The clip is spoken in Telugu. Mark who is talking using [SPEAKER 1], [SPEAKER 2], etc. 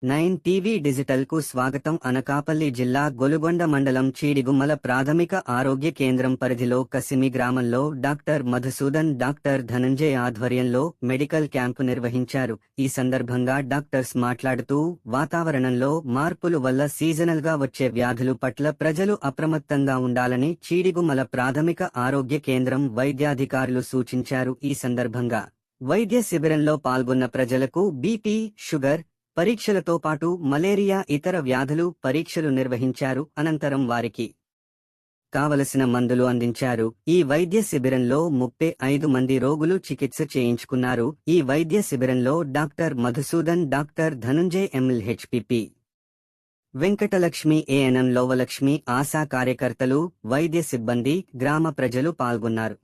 [SPEAKER 1] 9 టీవీ డిజిటల్ కు స్వాగతం. అనకాపల్లి జిల్లా గొలుగొండ మండలం చీడిగుమ్మల ప్రాథమిక ఆరోగ్య కేంద్రం పరిధిలో కసిమి గ్రామంలో డాక్టర్ మధుసూదన్, డాక్టర్ ధనంజయ్ ఆధ్వర్యంలో మెడికల్ క్యాంపు నిర్వహించారు. ఈ సందర్భంగా డాక్టర్స్ మాట్లాడుతూ వాతావరణంలో మార్పుల వల్ల సీజనల్ గా వచ్చే వ్యాధుల పట్ల ప్రజలు అప్రమత్తంగా ఉండాలని చీడిగుమ్మల ప్రాథమిక ఆరోగ్య కేంద్రం వైద్యాధికారులు సూచించారు. ఈ సందర్భంగా వైద్య శిబిరంలో పాల్గొన్న ప్రజలకు బీపీ, షుగర్ పరీక్షలతో పాటు మలేరియా, ఇతర వ్యాధులు పరీక్షలు నిర్వహించారు. అనంతరం వారికి కావలసిన మందులు అందించారు. ఈ వైద్య శిబిరంలో 35 మంది రోగులు చికిత్స చేయించుకున్నారు. ఈ వైద్య శిబిరంలో doctor Madhusudan, doctor Dhanunjay, MLHPP Venkatalakshmi, ANM Lovalakshmi, ASHA కార్యకర్తలు, వైద్య సిబ్బంది, గ్రామ ప్రజలు పాల్గొన్నారు.